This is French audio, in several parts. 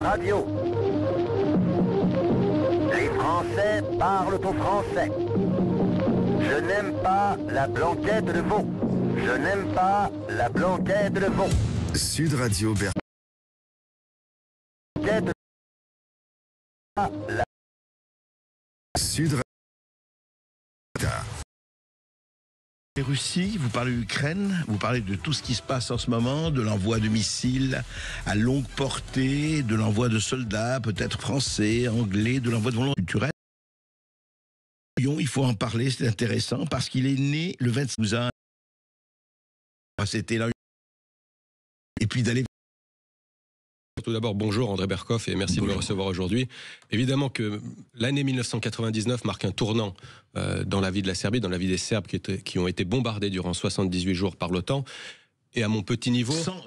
Radio. Les Français parlent au français. Je n'aime pas la blanquette de veau. Je n'aime pas la blanquette de veau. Sud Radio Sud Radio. Russie, vous parlez d'Ukraine, vous parlez de tout ce qui se passe en ce moment, de l'envoi de missiles à longue portée, de l'envoi de soldats, peut-être français, anglais, de l'envoi de volontaires culturels. Il faut en parler, c'est intéressant, parce qu'il est né le 26 ans. C'était là. Et puis d'aller... Tout d'abord, bonjour André Berkoff et merci de me recevoir aujourd'hui. Évidemment que l'année 1999 marque un tournant dans la vie de la Serbie, dans la vie des Serbes qui ont été bombardés durant 78 jours par l'OTAN. Et à mon petit niveau, sans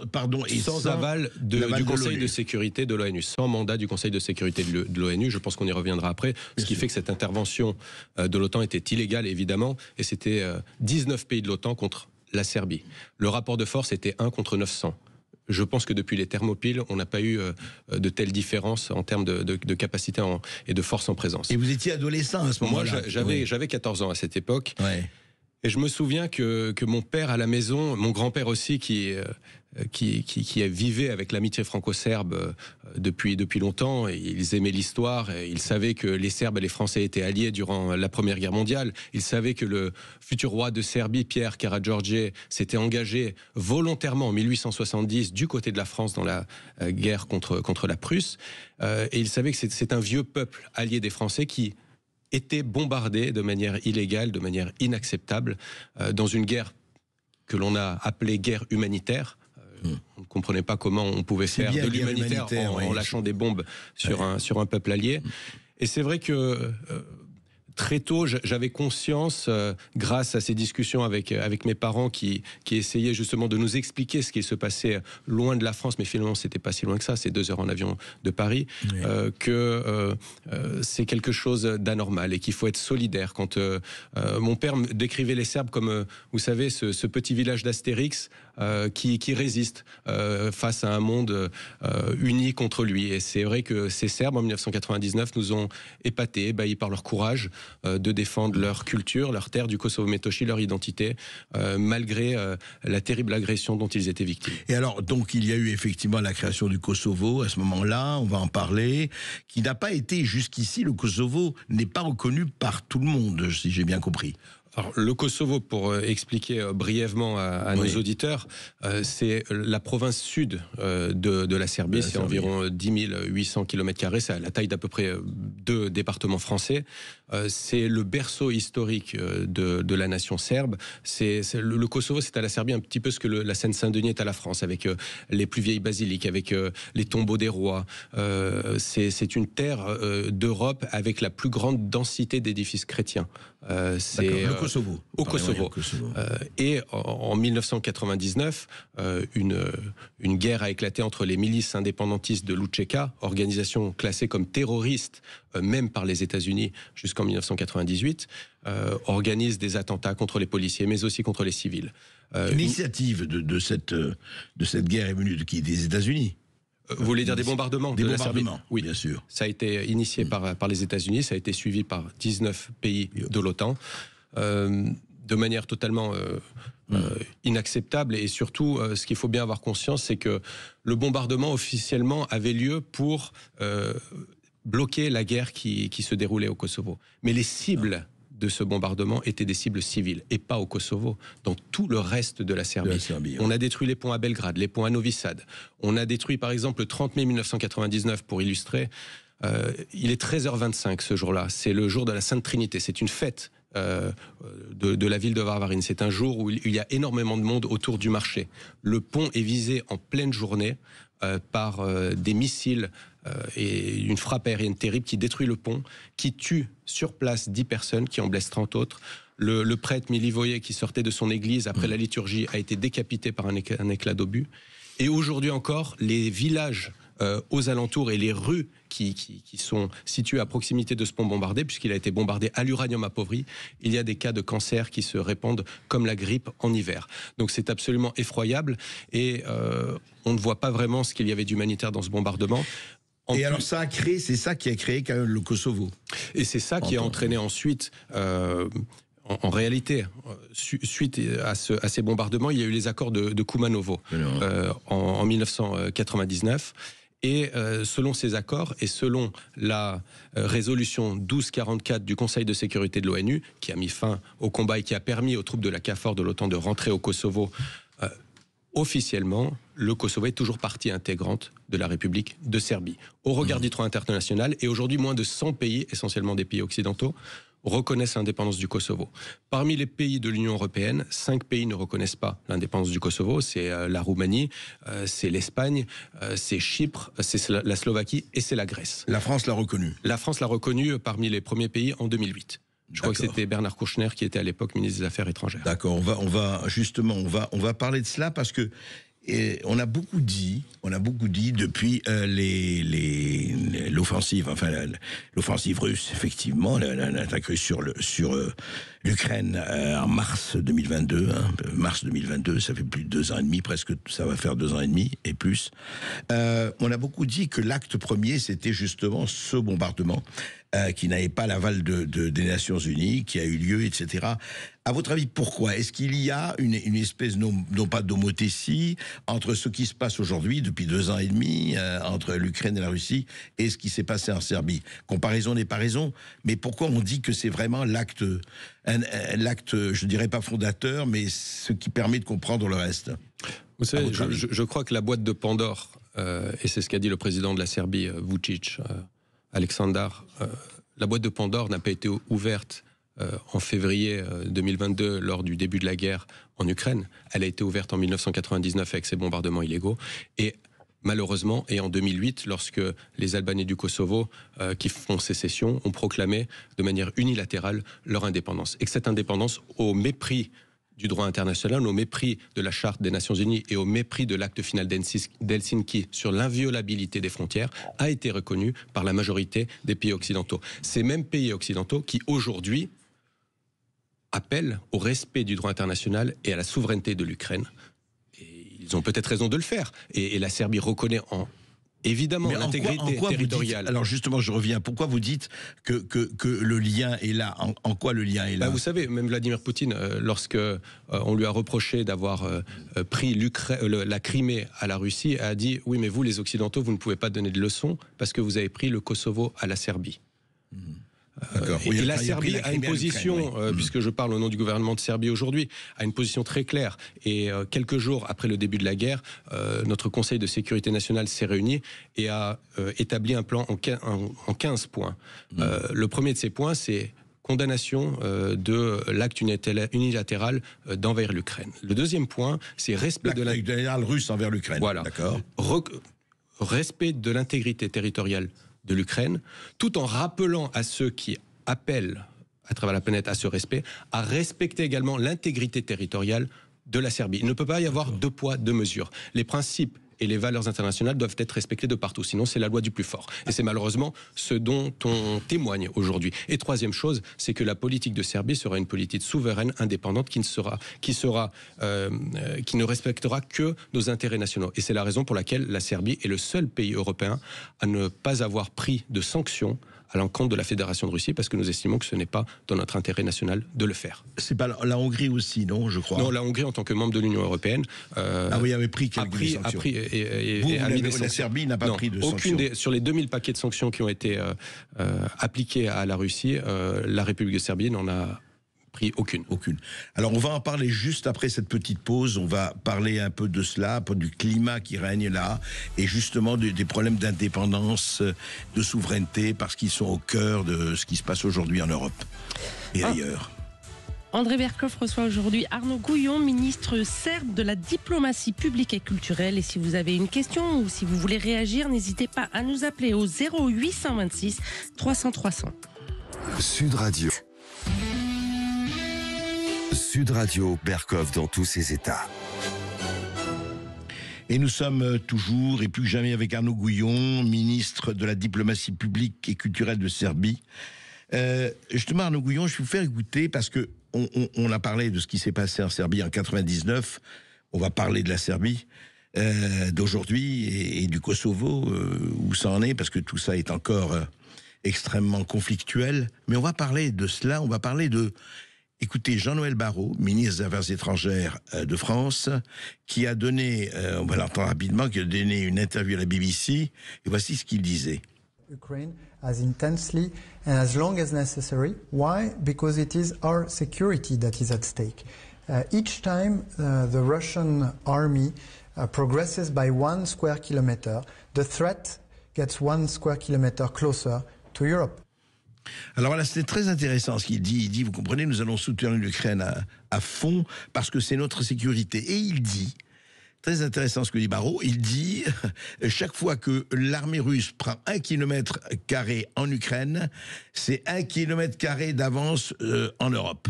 aval du Conseil de sécurité de l'ONU, sans mandat du Conseil de sécurité de l'ONU. Je pense qu'on y reviendra après. Ce qui fait que cette intervention de l'OTAN était illégale, évidemment, et c'était 19 pays de l'OTAN contre la Serbie. Le rapport de force était 1 contre 900. Je pense que depuis les Thermopyles, on n'a pas eu de telles différences en termes de capacité et de force en présence. Et vous étiez adolescent à ce moment-là? Moi, j'avais 14 ans à cette époque. Ouais. Et je me souviens que mon père à la maison, mon grand-père aussi, qui vivait avec l'amitié franco-serbe depuis longtemps, et ils aimaient l'histoire, et ils savaient que les Serbes et les Français étaient alliés durant la Première Guerre mondiale. Ils savaient que le futur roi de Serbie, Pierre Karađorđe, s'était engagé volontairement en 1870 du côté de la France dans la guerre contre la Prusse. Et ils savaient que c'est un vieux peuple allié des Français qui était bombardé de manière illégale, de manière inacceptable, dans une guerre que l'on a appelée guerre humanitaire. On ne comprenait pas comment on pouvait faire de l'humanitaire en lâchant des bombes sur un peuple allié. Et c'est vrai que très tôt, j'avais conscience, grâce à ces discussions avec mes parents qui essayaient justement de nous expliquer ce qui se passait loin de la France, mais finalement c'était pas si loin que ça, c'est 2 heures en avion de Paris, que c'est quelque chose d'anormal et qu'il faut être solidaire. Quand mon père décrivait les Serbes comme, vous savez, ce petit village d'Astérix qui résiste face à un monde uni contre lui. Et c'est vrai que ces Serbes en 1999 nous ont épatés, ébahis par leur courage de défendre leur culture, leur terre du Kosovo Metochi, leur identité, malgré la terrible agression dont ils étaient victimes. Et alors, donc, il y a eu effectivement la création du Kosovo à ce moment-là, on va en parler, qui n'a pas été jusqu'ici, le Kosovo n'est pas reconnu par tout le monde, si j'ai bien compris. Alors, le Kosovo, pour expliquer brièvement à nos auditeurs, c'est la province sud de la Serbie, c'est environ 10 800 km², c'est à la taille d'à peu près 2 départements français. C'est le berceau historique de la nation serbe. Le Kosovo, c'est à la Serbie un petit peu ce que la Seine-Saint-Denis est à la France, avec les plus vieilles basiliques, avec les tombeaux des rois. C'est une terre d'Europe avec la plus grande densité d'édifices chrétiens. Au Kosovo. Et en 1999, une guerre a éclaté entre les milices indépendantistes de l'UÇK, organisation classée comme terroriste, même par les États-Unis jusqu'en 1998, organise des attentats contre les policiers, mais aussi contre les civils. L'initiative de cette guerre est venue des États-Unis. Vous voulez dire des bombardements? Des bombardements, oui, bien sûr. Ça a été initié par les États-Unis, ça a été suivi par 19 pays de l'OTAN. De manière totalement inacceptable, et surtout ce qu'il faut bien avoir conscience, c'est que le bombardement officiellement avait lieu pour bloquer la guerre qui se déroulait au Kosovo. Mais les cibles de ce bombardement étaient des cibles civiles et pas au Kosovo, dans tout le reste de la Serbie. On a détruit les ponts à Belgrade, les ponts à Novi Sad. On a détruit par exemple le 30 mai 1999, pour illustrer. Il est 13h25 ce jour-là, c'est le jour de la Sainte Trinité, c'est une fête de la ville de Varvarine. C'est un jour où il y a énormément de monde autour du marché. Le pont est visé en pleine journée par des missiles et une frappe aérienne terrible qui détruit le pont, qui tue sur place 10 personnes, qui en blesse 30 autres. Le prêtre Milivoje, qui sortait de son église après la liturgie, a été décapité par un éclat d'obus. Et aujourd'hui encore, les villages aux alentours et les rues qui sont situées à proximité de ce pont bombardé, puisqu'il a été bombardé à l'uranium appauvri, il y a des cas de cancer qui se répandent comme la grippe en hiver. Donc c'est absolument effroyable, et on ne voit pas vraiment ce qu'il y avait d'humanitaire dans ce bombardement. Et alors c'est ça qui a créé quand même le Kosovo. Et c'est ça qui a entraîné ensuite, en réalité, suite à ces bombardements, il y a eu les accords de Kumanovo en 1999. Et selon ces accords et selon la résolution 1244 du Conseil de sécurité de l'ONU, qui a mis fin au combat et qui a permis aux troupes de la KFOR de l'OTAN de rentrer au Kosovo, officiellement, le Kosovo est toujours partie intégrante de la République de Serbie. Au regard du droit international, et aujourd'hui moins de 100 pays, essentiellement des pays occidentaux, reconnaissent l'indépendance du Kosovo. Parmi les pays de l'Union européenne, 5 pays ne reconnaissent pas l'indépendance du Kosovo. C'est la Roumanie, c'est l'Espagne, c'est Chypre, c'est la Slovaquie et c'est la Grèce. La France l'a reconnu. La France l'a reconnu parmi les premiers pays en 2008. Je crois que c'était Bernard Kouchner qui était à l'époque ministre des Affaires étrangères. D'accord, on va parler de cela parce que on a beaucoup dit depuis l'offensive, l'offensive russe, effectivement, l'attaque russe sur l'Ukraine en mars 2022. Mars 2022, ça fait plus de 2 ans et demi, presque, ça va faire 2 ans et demi et plus. On a beaucoup dit que l'acte premier, c'était justement ce bombardement qui n'avait pas l'aval des Nations Unies, qui a eu lieu, etc. À votre avis, pourquoi? Est-ce qu'il y a une espèce, non pas d'homothétie, entre ce qui se passe aujourd'hui, depuis 2 ans et demi, entre l'Ukraine et la Russie, et ce qui s'est passé en Serbie? Comparaison n'est pas raison, mais pourquoi on dit que c'est vraiment l'acte, je dirais pas fondateur, mais ce qui permet de comprendre le reste? Vous savez, je crois que la boîte de Pandore, et c'est ce qu'a dit le président de la Serbie, Vučić, Aleksandar, la boîte de Pandore n'a pas été ouverte en février 2022 lors du début de la guerre en Ukraine. Elle a été ouverte en 1999 avec ces bombardements illégaux et malheureusement, et en 2008, lorsque les Albanais du Kosovo, qui font sécession, ont proclamé de manière unilatérale leur indépendance. Et que cette indépendance, au mépris du droit international, au mépris de la Charte des Nations Unies et au mépris de l'acte final d'Helsinki sur l'inviolabilité des frontières, a été reconnue par la majorité des pays occidentaux. Ces mêmes pays occidentaux qui, aujourd'hui, appellent au respect du droit international et à la souveraineté de l'Ukraine. Et ils ont peut-être raison de le faire. Et la Serbie reconnaît évidemment l'intégrité territoriale. Alors justement, je reviens. Pourquoi vous dites que le lien est là? En quoi le lien est là? Vous savez, même Vladimir Poutine, lorsque on lui a reproché d'avoir pris la Crimée à la Russie, a dit « Oui, mais vous, les Occidentaux, vous ne pouvez pas donner de leçons parce que vous avez pris le Kosovo à la Serbie. Et la Serbie a une position, puisque je parle au nom du gouvernement de Serbie aujourd'hui, a une position très claire. Et quelques jours après le début de la guerre, notre Conseil de sécurité nationale s'est réuni et a établi un plan en 15 points. Le premier de ces points, c'est condamnation de l'acte unilatéral d'envahir l'Ukraine. Le deuxième point, c'est respect de l'acte russe envers l'Ukraine. Voilà. D'accord. Respect de l'intégrité territoriale de l'Ukraine, tout en rappelant à ceux qui appellent à travers la planète à ce respect, à respecter également l'intégrité territoriale de la Serbie. Il ne peut pas y avoir 2 poids, 2 mesures. Les principes et les valeurs internationales doivent être respectées de partout, sinon c'est la loi du plus fort. Et c'est malheureusement ce dont on témoigne aujourd'hui. Et troisième chose, c'est que la politique de Serbie sera une politique souveraine, indépendante, qui ne respectera que nos intérêts nationaux. Et c'est la raison pour laquelle la Serbie est le seul pays européen à ne pas avoir pris de sanctions à l'encontre de la Fédération de Russie, parce que nous estimons que ce n'est pas dans notre intérêt national de le faire. C'est pas la Hongrie aussi, non, je crois? Non, la Hongrie, en tant que membre de l'Union européenne, avait pris quelques sanctions. La Serbie n'a pas pris de sanctions. Sur les 2000 paquets de sanctions qui ont été appliqués à la Russie, la République de Serbie n'en a pris aucune. Alors on va en parler juste après cette petite pause. On va parler un peu de cela, un peu du climat qui règne là, et justement des problèmes d'indépendance, de souveraineté, parce qu'ils sont au cœur de ce qui se passe aujourd'hui en Europe et ailleurs. André Berkoff reçoit aujourd'hui Arnaud Gouillon, ministre serbe de la diplomatie publique et culturelle. Et si vous avez une question ou si vous voulez réagir, n'hésitez pas à nous appeler au 0826 300 300. Sud Radio. Sud Radio, Berkoff dans tous ses états. Et nous sommes toujours et plus que jamais avec Arnaud Gouillon, ministre de la diplomatie publique et culturelle de Serbie. Justement, Arnaud Gouillon, je vais vous faire écouter parce que on a parlé de ce qui s'est passé en Serbie en 99. On va parler de la Serbie. d'aujourd'hui et du Kosovo, où ça en est, parce que tout ça est encore extrêmement conflictuel. Mais on va parler de cela, on va parler de... Écoutez, Jean-Noël Barrot, ministre des Affaires étrangères de France, qui a donné, on va l'entendre rapidement, qui a donné une interview à la BBC, et voici ce qu'il disait. Ukraine as intensely and as long as necessary. Why? Because it is our security that is at stake. Each time the Russian army progresses by 1 square kilometer, the threat gets 1 square kilometer closer to Europe. Alors voilà, c'est très intéressant ce qu'il dit. Il dit, vous comprenez, nous allons soutenir l'Ukraine à fond parce que c'est notre sécurité. Et il dit, très intéressant ce que dit Barrot, il dit, chaque fois que l'armée russe prend 1 km² en Ukraine, c'est 1 km² d'avance en Europe.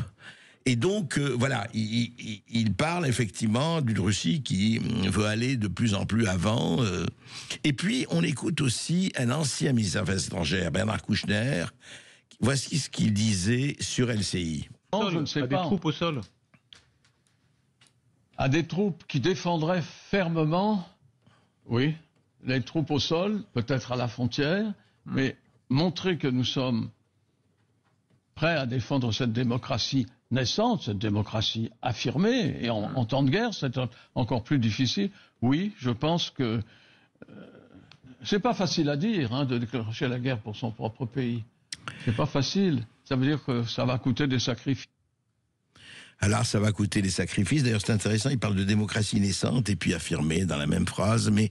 Et donc, voilà, il parle effectivement d'une Russie qui veut aller de plus en plus avant. Et puis, on écoute aussi un ancien ministre des Affaires étrangères, Bernard Kouchner. Voici ce qu'il disait sur LCI. Non, je ne sais pas. Des troupes au sol. À des troupes qui défendraient fermement, oui, les troupes au sol, peut-être à la frontière, mais montrer que nous sommes prêts à défendre cette démocratie naissante, cette démocratie affirmée, et en temps de guerre, c'est encore plus difficile. Oui, je pense que c'est pas facile à dire, hein, de déclencher la guerre pour son propre pays. C'est pas facile. Ça veut dire que ça va coûter des sacrifices. Alors, ça va coûter des sacrifices. D'ailleurs, c'est intéressant, il parle de démocratie naissante et puis affirmée dans la même phrase. Mais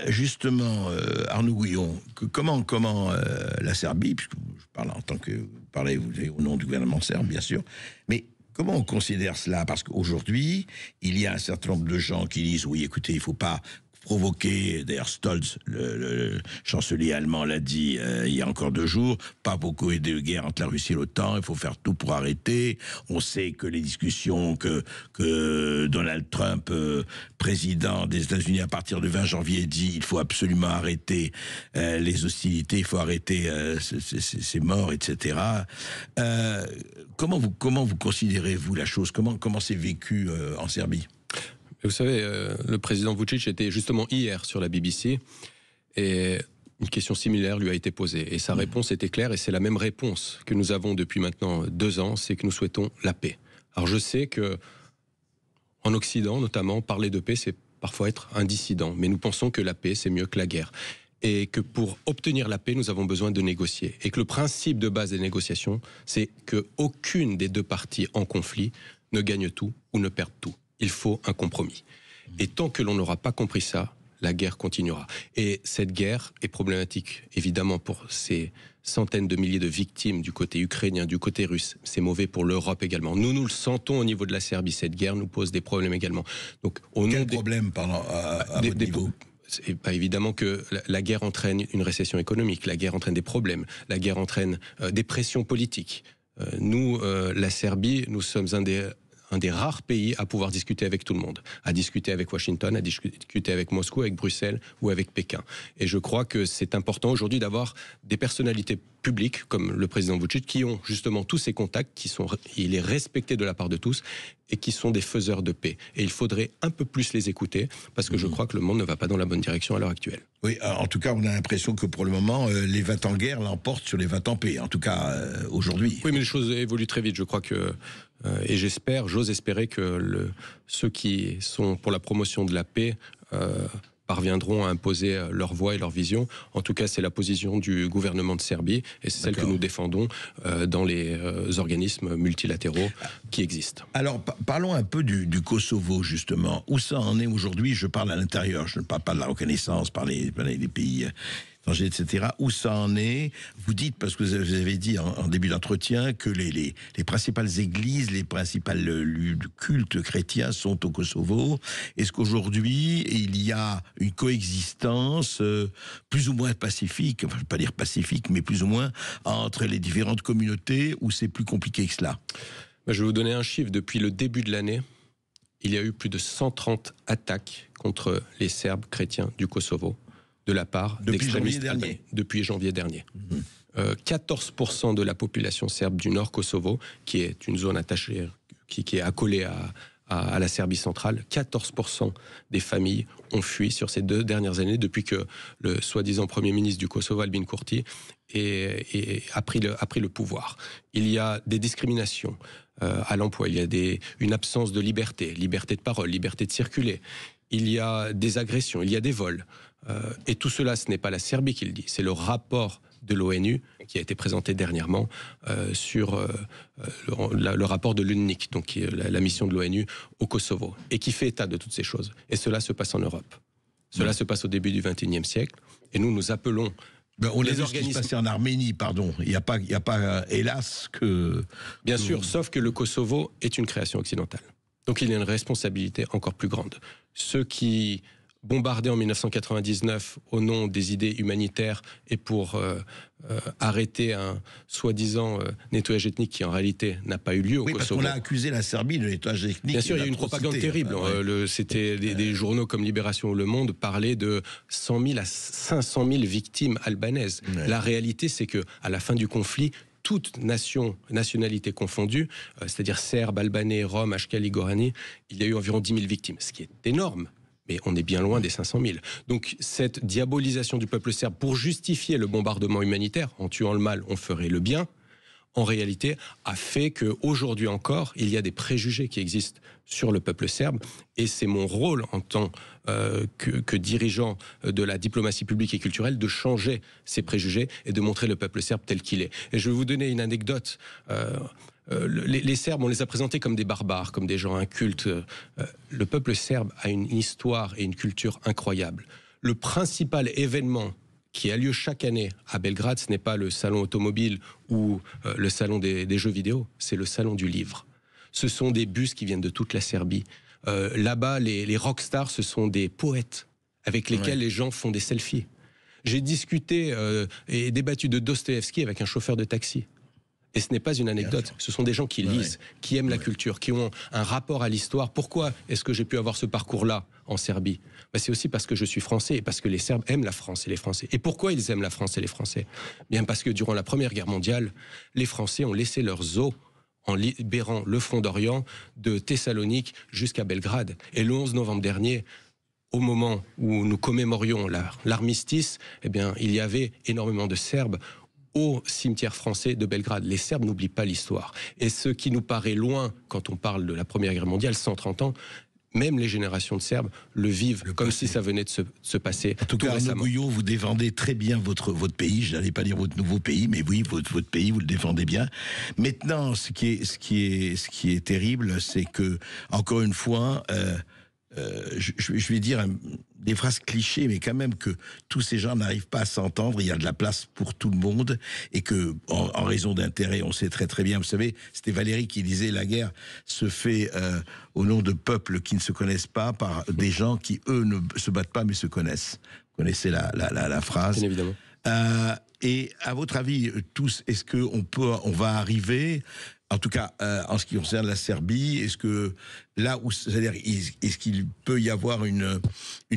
justement, Arnaud Gouillon, comment la Serbie, puisque je parle en tant que... Vous parlez au nom du gouvernement serbe, bien sûr, mais comment on considère cela? Parce qu'aujourd'hui, il y a un certain nombre de gens qui disent, oui, écoutez, il ne faut pas provoquer, d'ailleurs Stolz, le chancelier allemand l'a dit il y a encore 2 jours, pas beaucoup de guerre entre la Russie et l'OTAN, il faut faire tout pour arrêter. On sait que les discussions que Donald Trump, président des États-Unis à partir du 20 janvier, dit il faut absolument arrêter les hostilités, il faut arrêter ces morts, etc. Comment vous considérez-vous la chose? Comment c'est vécu en Serbie? Vous savez, le président Vučić était justement hier sur la BBC et une question similaire lui a été posée. Et sa réponse était claire et c'est la même réponse que nous avons depuis maintenant 2 ans, c'est que nous souhaitons la paix. Alors je sais que en Occident notamment, parler de paix c'est parfois être un dissident, mais nous pensons que la paix c'est mieux que la guerre. Et que pour obtenir la paix, nous avons besoin de négocier. Et que le principe de base des négociations, c'est qu'aucune des 2 parties en conflit ne gagne tout ou ne perde tout. Il faut un compromis. Et tant que l'on n'aura pas compris ça, la guerre continuera. Et cette guerre est problématique, évidemment, pour ces centaines de milliers de victimes du côté ukrainien, du côté russe. C'est mauvais pour l'Europe également. Nous le sentons au niveau de la Serbie. Cette guerre nous pose des problèmes également. Donc, quel problème, pardon, à votre niveau ? C'est pas évidemment que la guerre entraîne une récession économique, la guerre entraîne des problèmes, la guerre entraîne des pressions politiques. Nous, la Serbie, nous sommes un des rares pays à pouvoir discuter avec tout le monde, à discuter avec Washington, à discuter avec Moscou, avec Bruxelles ou avec Pékin. Et je crois que c'est important aujourd'hui d'avoir des personnalités publiques comme le président Vučić qui ont justement tous ces contacts, il est respecté de la part de tous et qui sont des faiseurs de paix. Et il faudrait un peu plus les écouter parce que je crois que le monde ne va pas dans la bonne direction à l'heure actuelle. Oui, en tout cas, on a l'impression que pour le moment, les 20 ans en guerre l'emportent sur les 20 ans en paix, en tout cas aujourd'hui. Oui, mais les choses évoluent très vite. Je crois que, et j'ose espérer que ceux qui sont pour la promotion de la paix parviendront à imposer leur voix et leur vision. En tout cas, c'est la position du gouvernement de Serbie et c'est celle que nous défendons dans les organismes multilatéraux qui existent. Alors, parlons un peu du Kosovo, justement. Où ça en est aujourd'hui? Je parle à l'intérieur, je ne parle pas de la reconnaissance par les pays étrangers, etc. Où ça en est? Vous dites, parce que vous avez dit en début d'entretien, que les principales églises, les principales lieux de culte chrétiens sont au Kosovo. Est-ce qu'aujourd'hui, il y a une coexistence plus ou moins pacifique, enfin, je ne vais pas dire pacifique, mais plus ou moins, entre les différentes communautés, où c'est plus compliqué que cela? Je vais vous donner un chiffre. Depuis le début de l'année, il y a eu plus de 130 attaques contre les Serbes chrétiens du Kosovo, de la part d'extrémistes albanais. Depuis janvier dernier. 14% de la population serbe du Nord Kosovo, qui est une zone attachée, qui est accolée à la Serbie centrale. 14% des familles ont fui sur ces 2 dernières années depuis que le soi-disant Premier ministre du Kosovo, Albin Kurti, a pris le pouvoir. Il y a des discriminations à l'emploi, il y a une absence de liberté de parole, liberté de circuler. Il y a des agressions, il y a des vols. Et tout cela, ce n'est pas la Serbie qui le dit, c'est le rapport de l'ONU qui a été présenté dernièrement sur le rapport de l'UNMIK, donc la mission de l'ONU au Kosovo, et qui fait état de toutes ces choses. Et cela se passe en Europe. Cela se passe au début du XXIe siècle, et nous appelons on les organismes. Ce qui se passait en Arménie, pardon. Il n'y a pas, hélas, que... Bien sûr, sauf que le Kosovo est une création occidentale. Donc il y a une responsabilité encore plus grande. Ceux qui bombardaient en 1999 au nom des idées humanitaires et pour arrêter un soi-disant nettoyage ethnique qui en réalité n'a pas eu lieu au Kosovo. Parce qu'on a accusé la Serbie de nettoyage ethnique. Bien sûr, il y a eu une propagande terrible. C'était des journaux comme Libération ou Le Monde parlaient de 100 000 à 500 000 victimes albanaises. Ouais. La réalité, c'est que à la fin du conflit, toute nationalité confondue, c'est-à-dire Serbes, Albanais, Roms, Ashkali, Gorani, il y a eu environ 10 000 victimes, ce qui est énorme. Mais on est bien loin des 500 000. Donc cette diabolisation du peuple serbe pour justifier le bombardement humanitaire, en tuant le mal, on ferait le bien, en réalité, a fait qu'aujourd'hui encore, il y a des préjugés qui existent sur le peuple serbe. Et c'est mon rôle en tant que dirigeant de la diplomatie publique et culturelle de changer ces préjugés et de montrer le peuple serbe tel qu'il est. Et je vais vous donner une anecdote. Les Serbes, on les a présentés comme des barbares, comme des gens incultes. Le peuple serbe a une histoire et une culture incroyable. Le principal événement qui a lieu chaque année à Belgrade, ce n'est pas le salon automobile ou le salon des jeux vidéo, c'est le salon du livre. Ce sont des bus qui viennent de toute la Serbie. Là-bas, les rockstars, ce sont des poètes avec lesquels les gens font des selfies. J'ai discuté et débattu de Dostoïevski avec un chauffeur de taxi. Et ce n'est pas une anecdote, ce sont des gens qui lisent, qui aiment la culture, qui ont un rapport à l'histoire. Pourquoi est-ce que j'ai pu avoir ce parcours-là en Serbie ? C'est aussi parce que je suis français et parce que les Serbes aiment la France et les Français. Et pourquoi ils aiment la France et les Français ? Bien parce que durant la Première Guerre mondiale, les Français ont laissé leurs os en libérant le front d'Orient de Thessalonique jusqu'à Belgrade. Et le 11 novembre dernier, au moment où nous commémorions l'armistice, eh bien, il y avait énormément de Serbes au cimetière français de Belgrade. Les Serbes n'oublient pas l'histoire. Et ce qui nous paraît loin quand on parle de la Première Guerre mondiale, 130 ans, même les générations de Serbes le vivent comme si ça venait de se passer. En tout cas, Arnaud Gouyon, vous défendez très bien votre pays. Je n'allais pas dire votre nouveau pays, mais oui, votre pays, vous le défendez bien. Maintenant, ce qui est terrible, c'est que, encore une fois, je vais dire des phrases clichés, mais quand même que tous ces gens n'arrivent pas à s'entendre. Il y a de la place pour tout le monde et que, en raison d'intérêt, on sait très très bien. Vous savez, c'était Valéry qui disait la guerre se fait au nom de peuples qui ne se connaissent pas par des gens qui eux ne se battent pas mais se connaissent. Vous connaissez la phrase. Bien évidemment. Et à votre avis, tous, est-ce que on va arriver? En tout cas, en ce qui concerne la Serbie, est-ce que là où, c'est-à-dire, est-ce qu'il peut y avoir une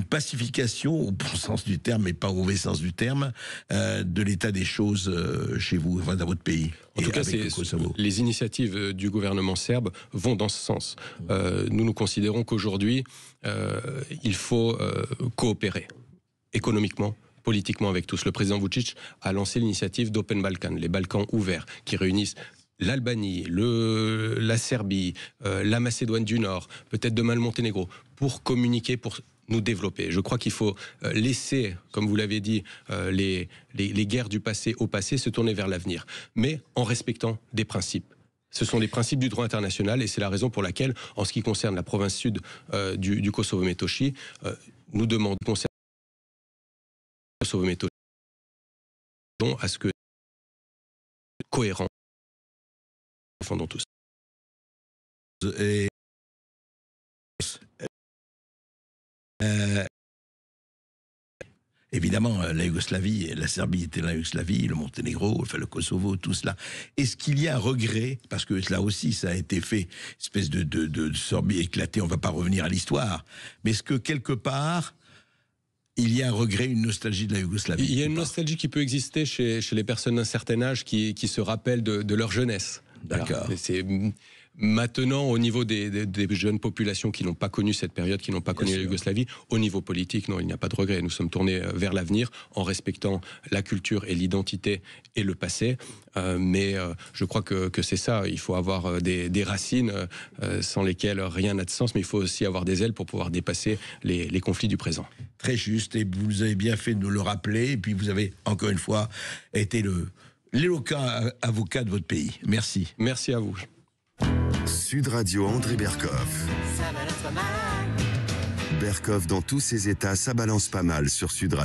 pacification au bon sens du terme, mais pas au mauvais sens du terme, de l'état des choses chez vous, enfin, dans votre pays? En tout cas, les initiatives du gouvernement serbe vont dans ce sens. Nous considérons qu'aujourd'hui, il faut coopérer économiquement, politiquement avec tous. Le président Vučić a lancé l'initiative d'Open Balkan, les Balkans ouverts, qui réunissent l'Albanie, la Serbie, la Macédoine du Nord, peut-être demain le Monténégro, pour communiquer, pour nous développer. Je crois qu'il faut laisser, comme vous l'avez dit, les guerres du passé au passé, se tourner vers l'avenir, mais en respectant des principes. Ce sont des principes du droit international et c'est la raison pour laquelle, en ce qui concerne la province sud du Kosovo-Metohie, nous demandons Kosovo-Metohie à ce que cohérent défendons tous. Évidemment, la Yougoslavie, la Serbie était la Yougoslavie, le Monténégro, enfin le Kosovo, tout cela. Est-ce qu'il y a un regret, parce que là aussi ça a été fait, espèce de Serbie éclatée, on ne va pas revenir à l'histoire, mais est-ce que quelque part, il y a un regret, une nostalgie de la Yougoslavie? Il y a une nostalgie qui peut exister chez les personnes d'un certain âge qui se rappellent de leur jeunesse. D'accord. Maintenant, au niveau des jeunes populations qui n'ont pas connu cette période, qui n'ont pas connu la Yougoslavie, au niveau politique, non, il n'y a pas de regret. Nous sommes tournés vers l'avenir en respectant la culture et l'identité et le passé. Mais je crois que c'est ça. Il faut avoir des racines sans lesquelles rien n'a de sens, mais il faut aussi avoir des ailes pour pouvoir dépasser les conflits du présent. Très juste, et vous avez bien fait de nous le rappeler, et puis vous avez encore une fois été l'éloquent avocat de votre pays. Merci. Merci à vous. Sud Radio André Berkoff. Berkoff dans tous ses états, ça balance pas mal sur Sud Radio.